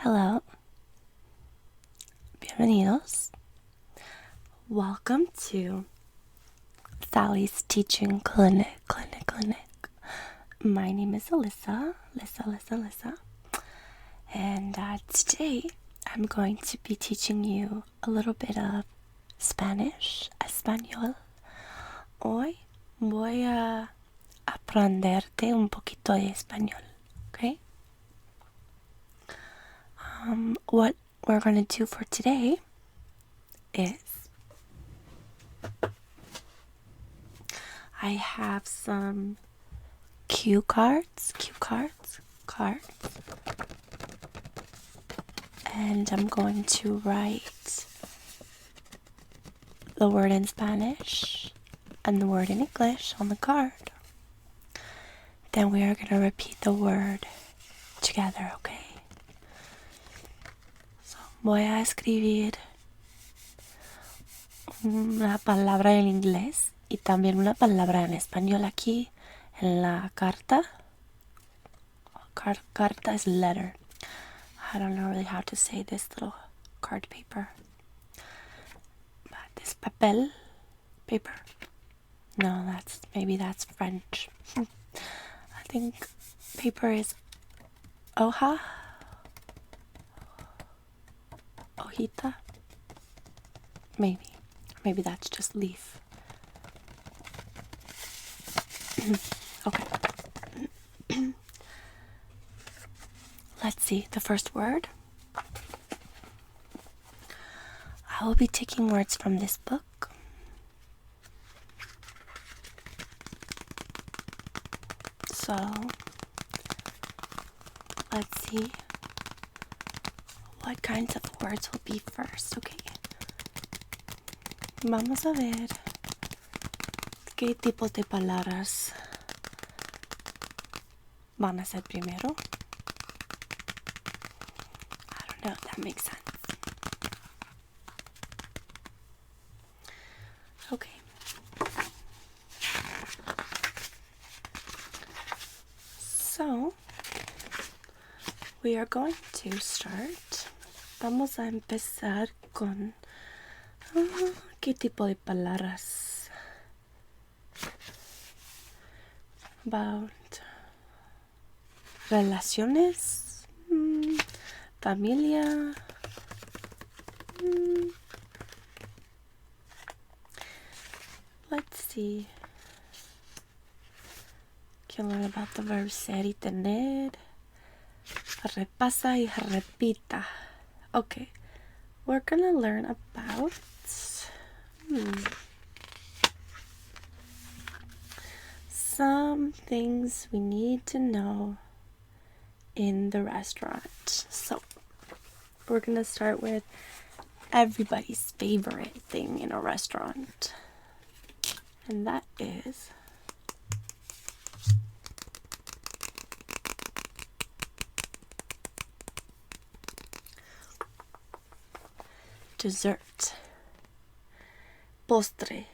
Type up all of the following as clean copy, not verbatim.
Hello. Bienvenidos. Welcome to Sally's Teaching Clinic. My name is Alyssa. And today I'm going to be teaching you a little bit of Spanish, español. Hoy voy a aprenderte un poquito de español, okay? What we're going to do for today is I have some cue cards, and I'm going to write the word in Spanish and the word in English on the card. Then we are going to repeat the word together, okay? So, voy a escribir una palabra en inglés y también una palabra en español aquí en la carta. Carta is letter. I don't know really how to say this little card paper. But this papel paper. No, maybe that's French. I think paper is hoja. Hojita. Maybe that's just leaf. Okay. Let's see, the first word. I will be taking words from this book. So, let's see what kinds of words will be first, okay? Vamos a ver qué tipos de palabras van a ser primero. I don't know if that makes sense. Okay. So, we are going to start. Vamos a empezar con ¿qué tipo de palabras? About relaciones, familia, let's see. Can learn about the verb ser y tener. Repasa y repita. Okay, we're gonna learn about some things we need to know in the restaurant. So, we're gonna start with everybody's favorite thing in a restaurant. And that is dessert. Postre.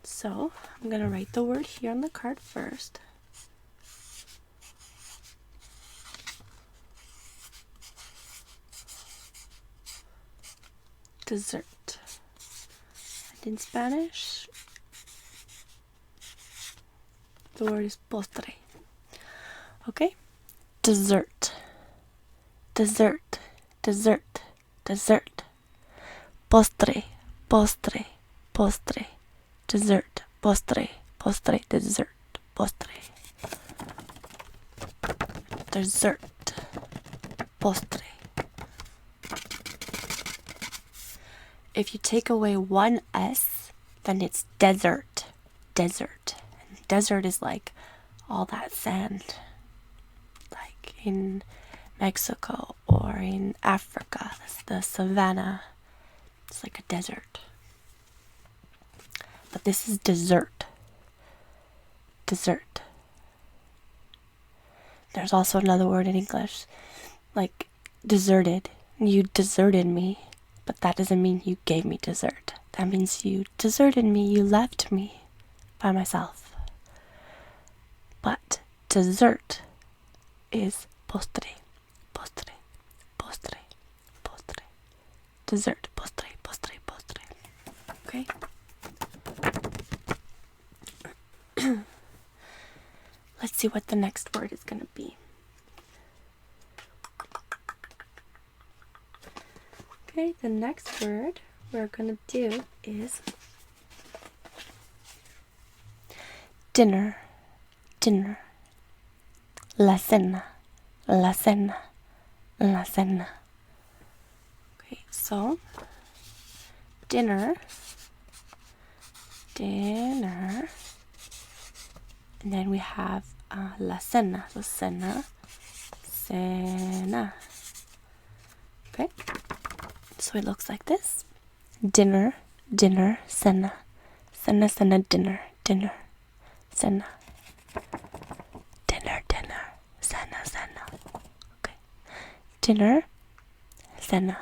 So, I'm going to write the word here on the card first. Dessert. And in Spanish, the word is postre. Okay? Dessert. Dessert. Dessert. Dessert. Postre. Postre. Postre. Dessert, postre, postre, dessert, postre. Dessert, postre. If you take away one S, then it's desert, desert. And desert is like all that sand, like in Mexico or in Africa. That's the savannah. It's like a desert. But this is dessert. Dessert. There's also another word in English, like deserted. You deserted me, but that doesn't mean you gave me dessert. That means you deserted me, you left me by myself. But dessert is postre, postre, postre. dessert, postre, postre, postre. Okay? Let's see what the next word is going to be. Okay, the next word we're going to do is dinner, dinner. La cena, la cena, la cena. Okay, so dinner, dinner. And then we have la cena, so cena, cena. Okay, so it looks like this. Dinner, dinner, cena. Cena, cena, dinner, dinner, cena. Dinner, dinner, cena, cena. Okay, dinner, cena.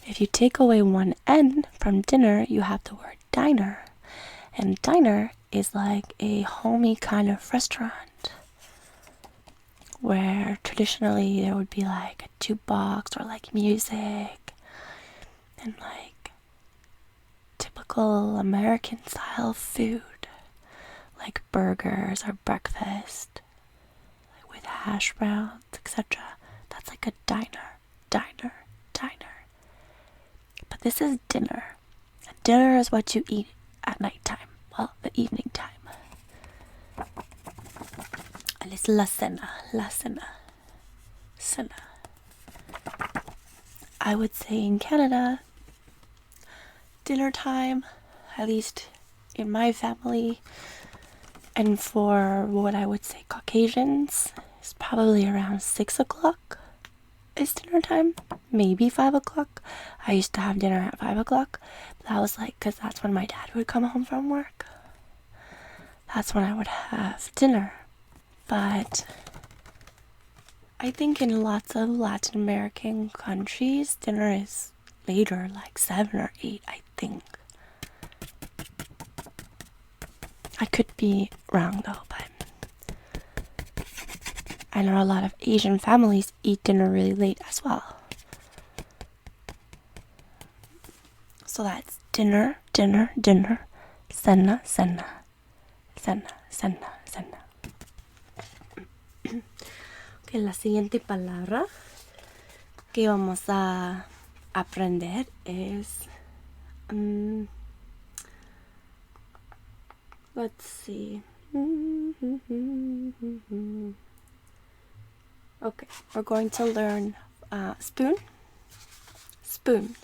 If you take away one N from dinner, you have the word diner. And diner is like a homey kind of restaurant where traditionally there would be like a jukebox or like music and like typical American style food like burgers or breakfast like with hash browns, etc. That's like a diner, diner, diner. But this is dinner. Dinner is what you eat at nighttime. Well, the evening time. And it's la cena, la cena, cena. I would say in Canada, dinner time, at least in my family, and for what I would say Caucasians, is probably around 6 o'clock is dinner time. Maybe 5 o'clock. I used to have dinner at 5 o'clock. But that was like, because that's when my dad would come home from work. That's when I would have dinner. But I think in lots of Latin American countries, dinner is later, like 7 or 8, I think. I could be wrong though, but I know a lot of Asian families eat dinner really late as well. So that's dinner, dinner, dinner, cena, cena, cena, cena, cena. Okay, la siguiente palabra que vamos a aprender es let's see. Okay, we're going to learn spoon, spoon.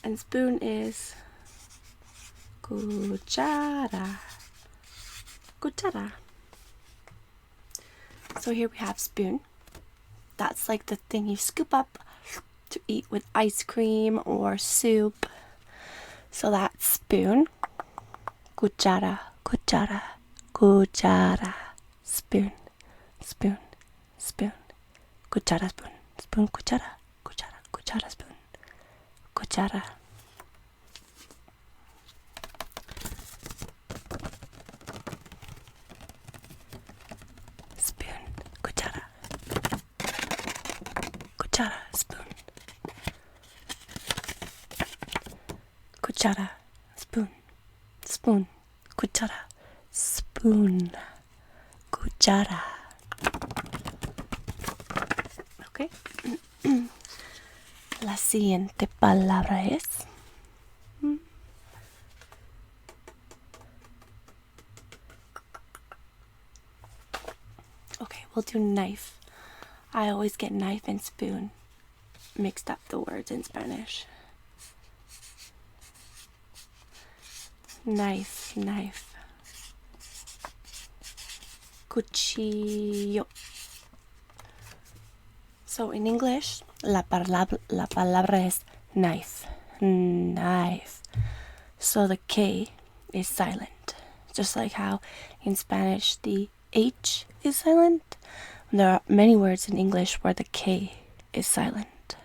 And spoon is cuchara, cuchara. So here we have spoon. That's like the thing you scoop up to eat with ice cream or soup. So that's spoon. Cuchara, cuchara, cuchara. Spoon, spoon, spoon. Cuchara, spoon, spoon, cuchara, cuchara, cuchara, spoon. Cuchara. Spoon, cuchara. Cuchara, spoon. Cuchara, spoon. Spoon, cuchara, spoon. Cuchara. Okay. La siguiente palabra es okay, we'll do knife. I always get knife and spoon mixed up the words in Spanish. Knife, knife. Cuchillo. So in English, la palabra es knife, knife. So the K is silent. Just like how in Spanish the H is silent. There are many words in English where the K is silent.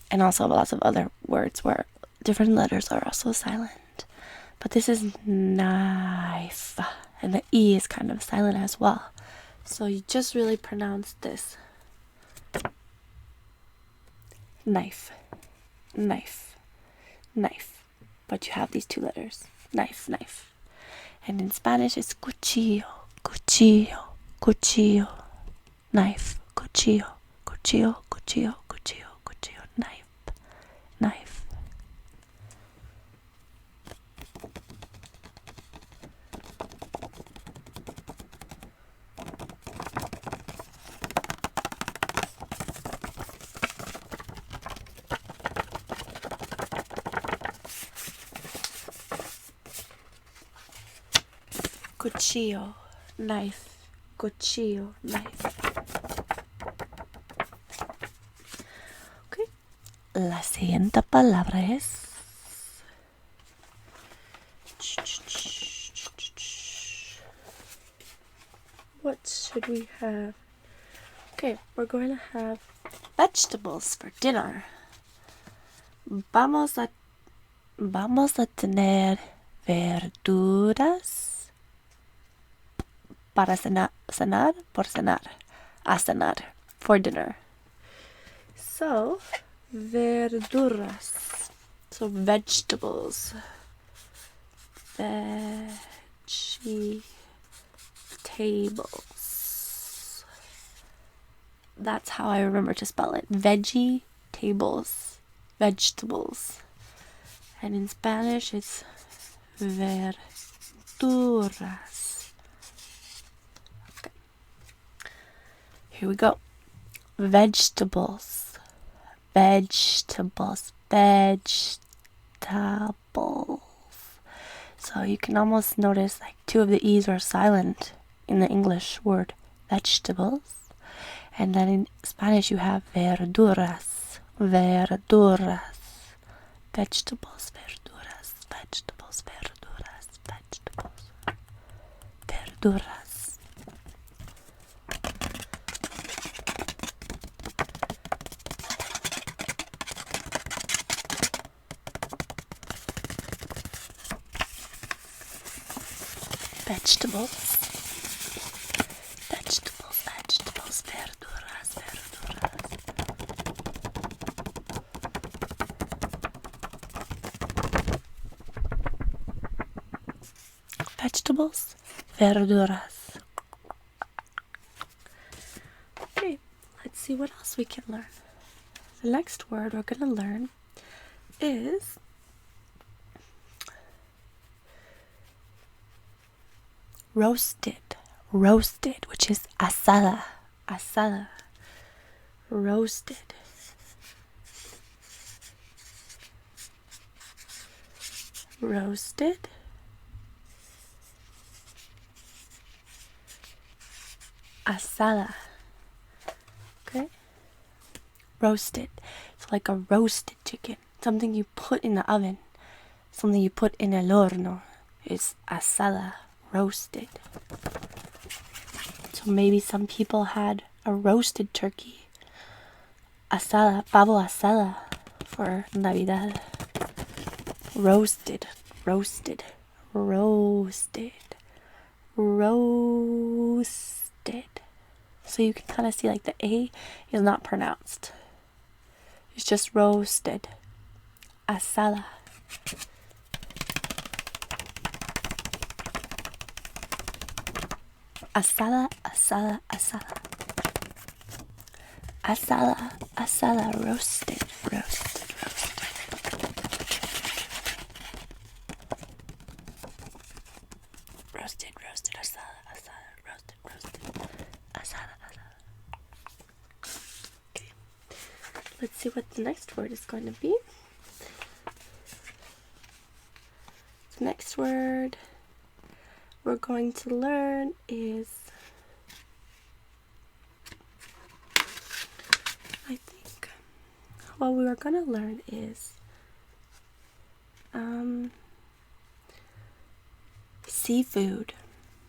And also lots of other words where different letters are also silent. But this is knife. And the E is kind of silent as well. So you just really pronounce this knife, knife, knife. But you have these two letters, knife, knife. And in Spanish, it's cuchillo, cuchillo, cuchillo, knife, cuchillo, cuchillo, cuchillo, cuchillo, cuchillo, knife, knife. Cuchillo, knife, cuchillo, knife. Okay. La siguiente palabra es what should we have? Okay, we're going to have vegetables for dinner. Vamos a tener verduras para cenar, a cenar, for dinner. So, verduras, so vegetables, vegetables. That's how I remember to spell it. Vegetables, vegetables. And in Spanish, it's verduras. Okay. Here we go. Vegetables, vegetables, vegetables. So you can almost notice like two of the E's are silent in the English word vegetables. And then in Spanish you have verduras, verduras. Vegetables, verduras, vegetables, verduras, vegetables, verduras. Vegetables, vegetables, vegetables, verduras, verduras. Vegetables, verduras. Okay, let's see what else we can learn. The next word we're going to learn is roasted, roasted, which is asada, asada, roasted. Roasted. Asada. Okay? Roasted. It's like a roasted chicken. Something you put in the oven. Something you put in el horno. It's asada. Roasted. So maybe some people had a roasted turkey. Asada. Pavo asada. For Navidad. Roasted. Roasted. Roasted. Roasted. So you can kind of see like the A is not pronounced. It's just roasted. Asada. Asada, asada, asada. Asada, asada, roasted, roasted, roasted. Roasted, roasted, asada, asada, roasted, roasted, asada, asada. Okay. Let's see what the next word is going to be. The next word we're going to learn is, I think, what we are going to learn is seafood.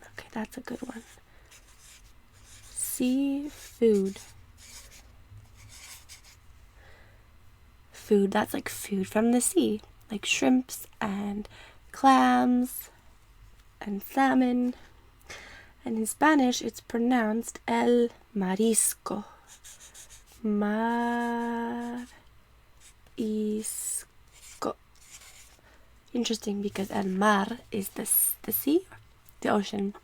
Okay, that's a good one. Seafood. Food, that's like food from the sea, like shrimps and clams and salmon. And in Spanish, it's pronounced el marisco. Marisco. Marisco. Interesting because el mar is the sea, the ocean.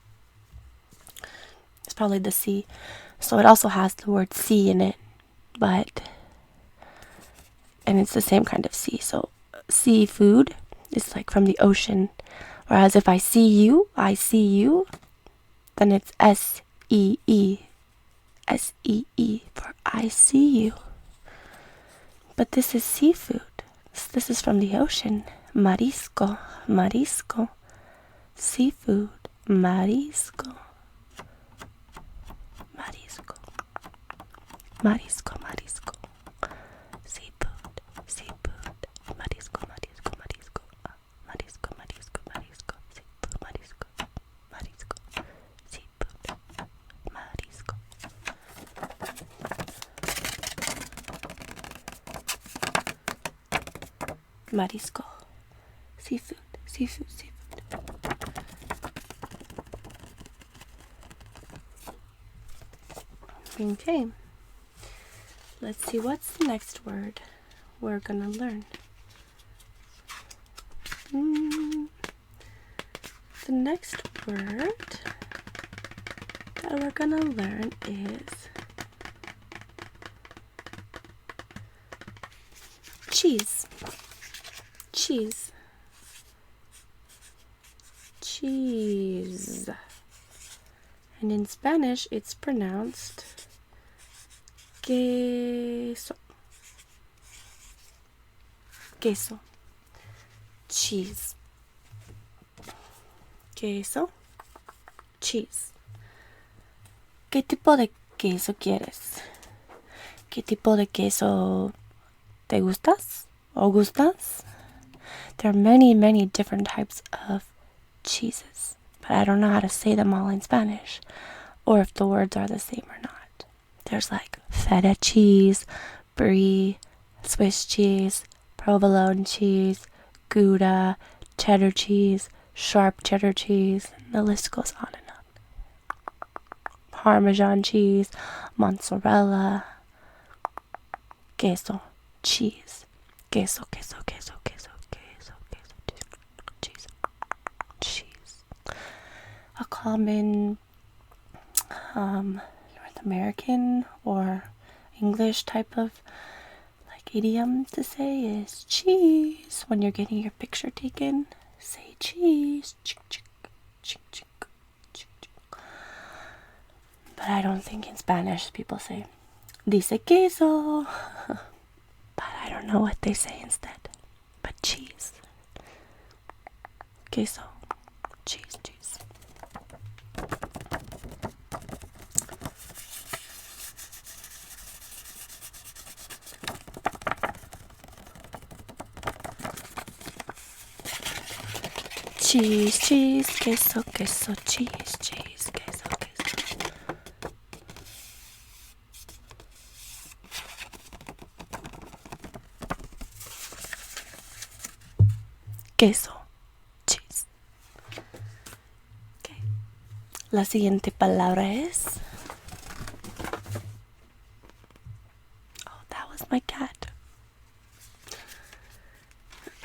It's probably the sea. So it also has the word sea in it, and it's the same kind of sea. So seafood is like from the ocean. Whereas if I see you, then it's S-E-E. S-E-E for I see you. But this is seafood. This is from the ocean. Marisco, marisco. Seafood, marisco. Marisco. Marisco, marisco. Seafood, seafood. Marisco, marisco, marisco. Marisco, marisco, marisco. Seafood, marisco. Marisco. Seafood. Marisco. Marisco. Seafood, seafood, seafood. Okay. Let's see, what's the next word we're gonna learn? The next word that we're gonna learn is cheese. Cheese. Cheese. And in Spanish, it's pronounced queso. Queso. Cheese. Queso. Cheese. ¿Qué tipo de queso quieres? ¿Qué tipo de queso te gustas o gustas? There are many, many different types of cheeses, but I don't know how to say them all in Spanish, or if the words are the same or not. There's like feta cheese, brie, Swiss cheese, provolone cheese, Gouda, cheddar cheese, sharp cheddar cheese, and the list goes on and on. Parmesan cheese, mozzarella, queso, cheese, queso, queso, queso, queso, queso, queso, cheese, cheese. A common North American or English type of like idiom to say is cheese. When you're getting your picture taken, say cheese. Chick, chick, chick, chick, chick, chick. But I don't think in Spanish people say dice queso. But I don't know what they say instead. But cheese. Queso. Cheese, cheese. Cheese, cheese, queso, queso, cheese, cheese, queso, queso. Queso, cheese. Okay. La siguiente palabra es... Oh, that was my cat.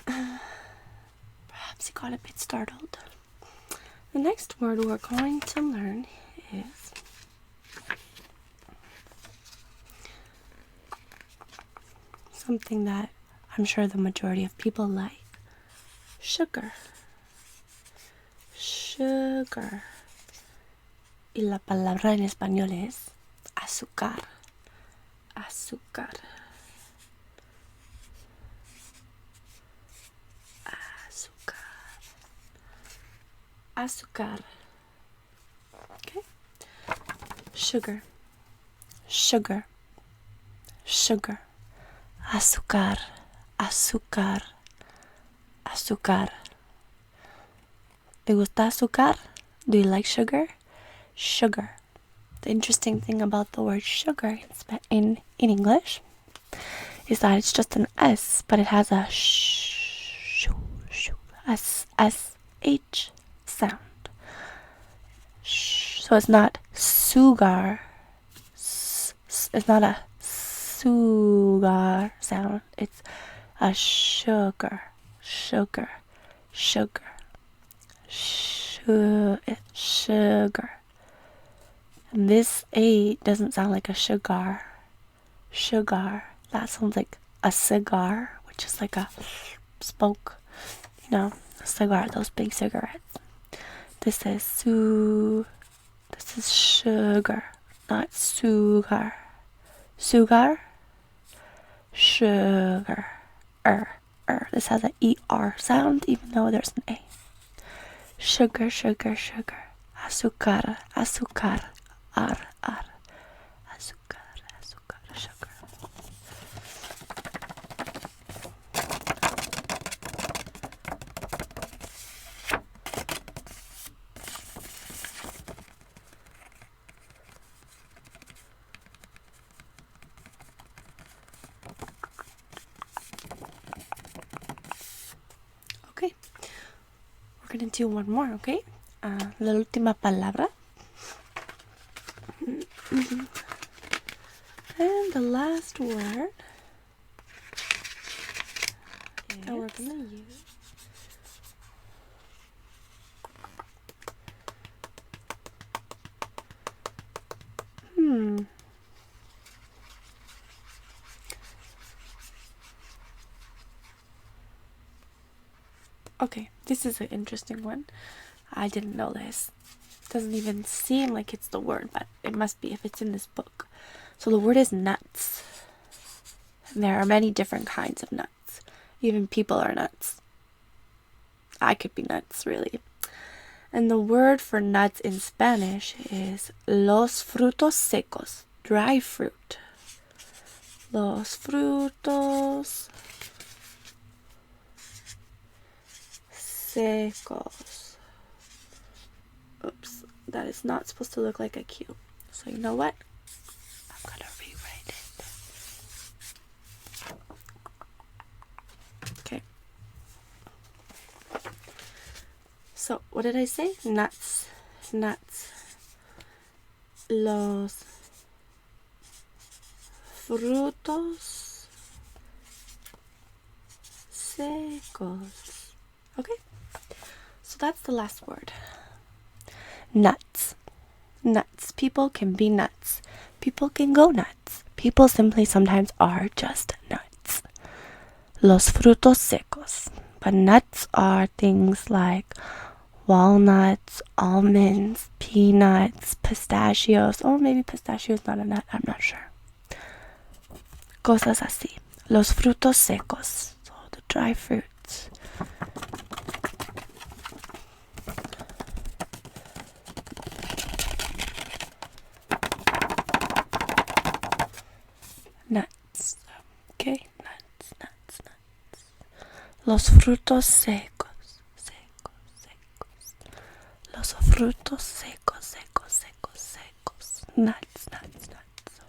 Perhaps he got a bit startled. The next word we're going to learn is something that I'm sure the majority of people like. Sugar. Sugar. Y la palabra en español es azúcar. Azúcar. Azúcar. Azúcar. Okay. Sugar. Sugar. Sugar. Azúcar. Azúcar. Azúcar. ¿Te gusta azúcar? Do you like sugar? Sugar. The interesting thing about the word sugar in English is that it's just an S, but it has a S-H sound. So it's not sugar. It's not a sugar sound. It's a sugar, sugar, sugar, sugar. And this A doesn't sound like a sugar, sugar. That sounds like a cigar, which is like a smoke, you know, a cigar, those big cigarettes. This is this is sugar, not sugar. Sugar, sugar, This has an ER sound, even though there's an A. Sugar, sugar, sugar. Azúcar, azúcar, azúcar, azúcar, sugar. Okay, we're gonna do one more, okay? La última palabra. And the last word that we're gonna use Okay, this is an interesting one. I didn't know this. Doesn't even seem like it's the word, but it must be if it's in this book. So the word is nuts. And there are many different kinds of nuts. Even people are nuts. I could be nuts, really. And the word for nuts in Spanish is los frutos secos, dry fruit. Los frutos secos. Oops, that is not supposed to look like a Q. So you know what? I'm gonna rewrite it. Okay. So what did I say? Nuts. Nuts. Los frutos secos. Okay. So that's the last word. Nuts. Nuts. People can be nuts. People can go nuts. People simply sometimes are just nuts. Los frutos secos. But nuts are things like walnuts, almonds, peanuts, pistachios. Or maybe pistachio is not a nut. I'm not sure. Cosas así. Los frutos secos. So the dry fruits. Nuts. Okay, nuts, nuts, nuts. Los frutos secos, secos, secos. Los frutos secos, secos, secos, secos. Nuts, nuts, nuts.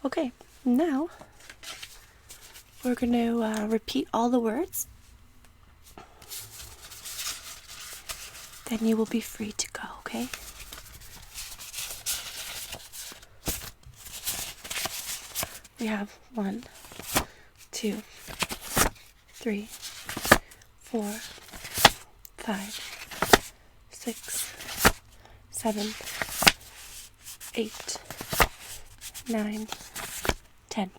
Okay, now we're going to repeat all the words. Then you will be free to go, okay? We have 1, 2, 3, 4, 5, 6, 7, 8, 9, 10.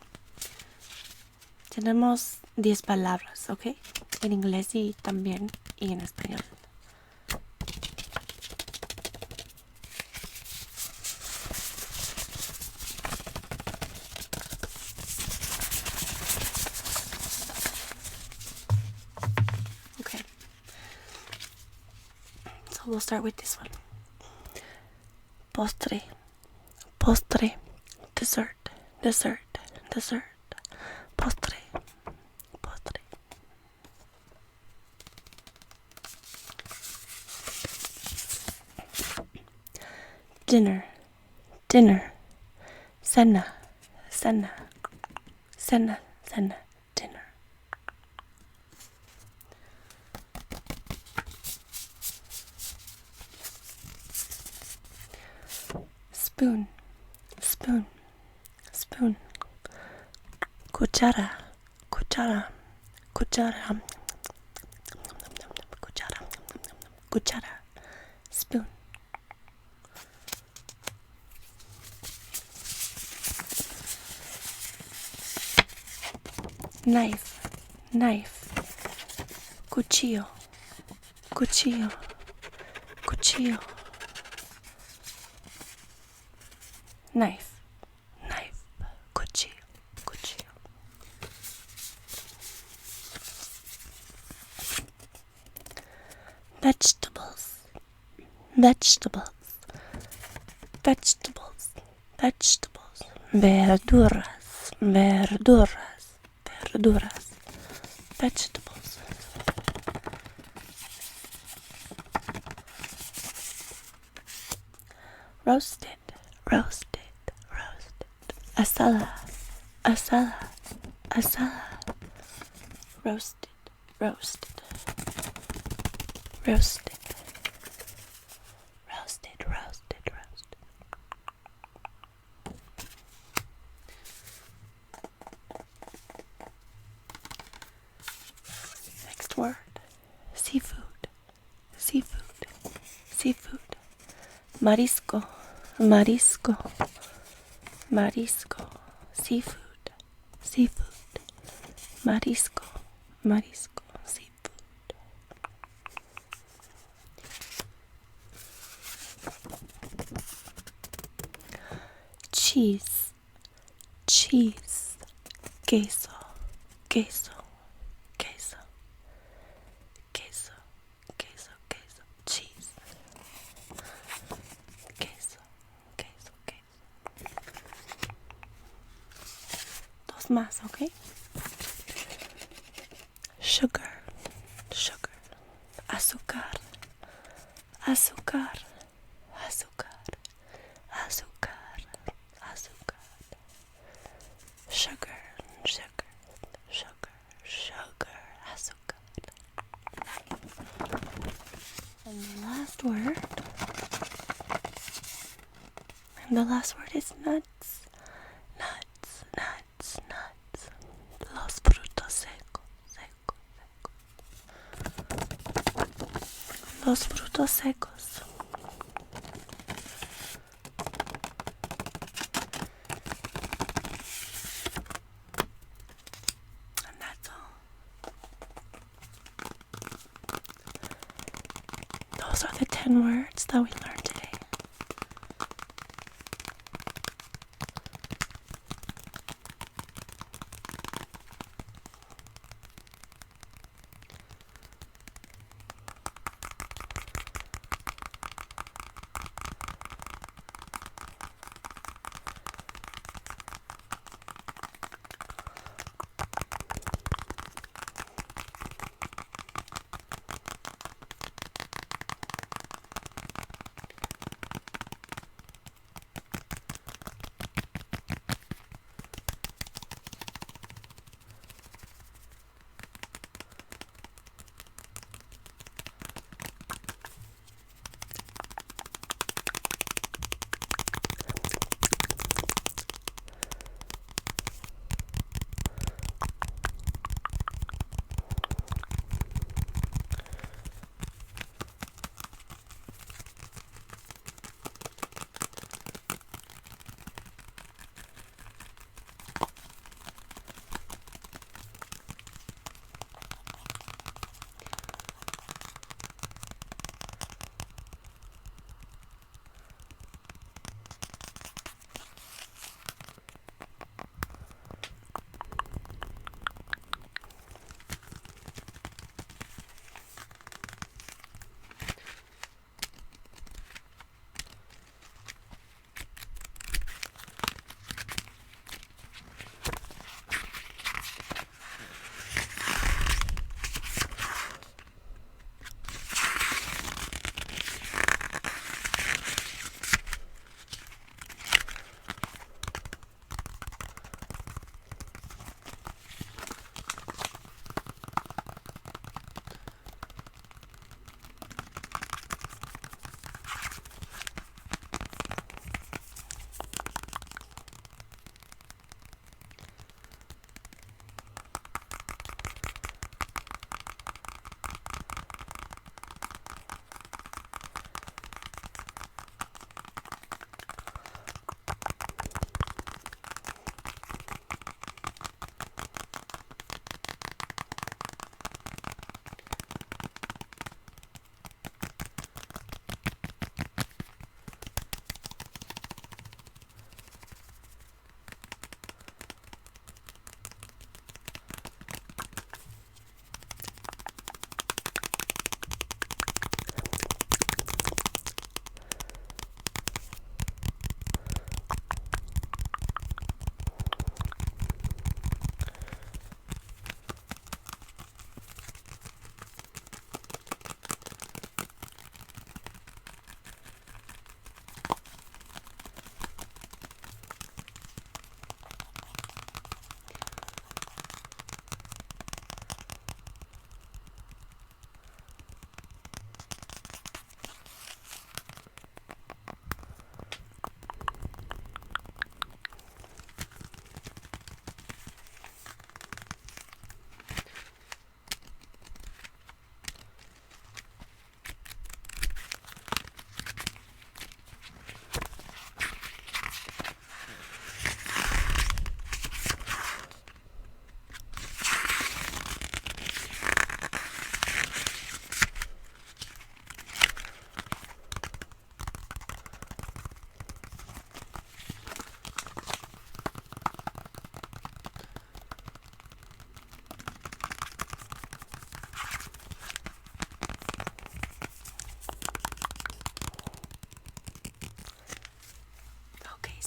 Tenemos 10 palabras, ¿ok? En inglés y también y en español. We'll start with this one. Postre, postre, dessert, dessert, dessert, postre, postre. Dinner, dinner, cena, cena, cena, cena, dinner. spoon, spoon, spoon, cuchara, cuchara, cuchara, cuchara, cuchara, spoon. Knife, knife, cuchillo, cuchillo, cuchillo. Knife, knife, cuchillo, cuchillo. Vegetables, vegetables, vegetables, vegetables. Verduras, verduras, verduras, vegetables. Roasted, roasted, roasted. Asada, asada, asada. Roasted, roasted, roasted, roasted, roasted, roasted. Next word, seafood, seafood, seafood. Marisco, marisco, marisco, seafood, seafood, marisco, marisco, seafood. Cheese, cheese, queso, queso, queso, queso, queso, queso, cheese. Queso, queso, queso. Dos más, ¿ok? Sugar, sugar. Azúcar, azúcar, azúcar, azúcar, azúcar. Sugar, sugar, sugar, sugar, azúcar. And the last word. And the last word is nuts. Nuts, nuts, nuts. Los frutos secos, secos, secos. Los frutos secos. And that's all. Those are the 10 words that we learned today.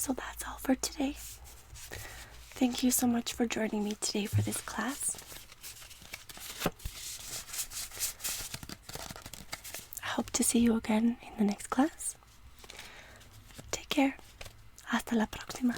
So that's all for today. Thank you so much for joining me today for this class. I hope to see you again in the next class. Take care. Hasta la próxima.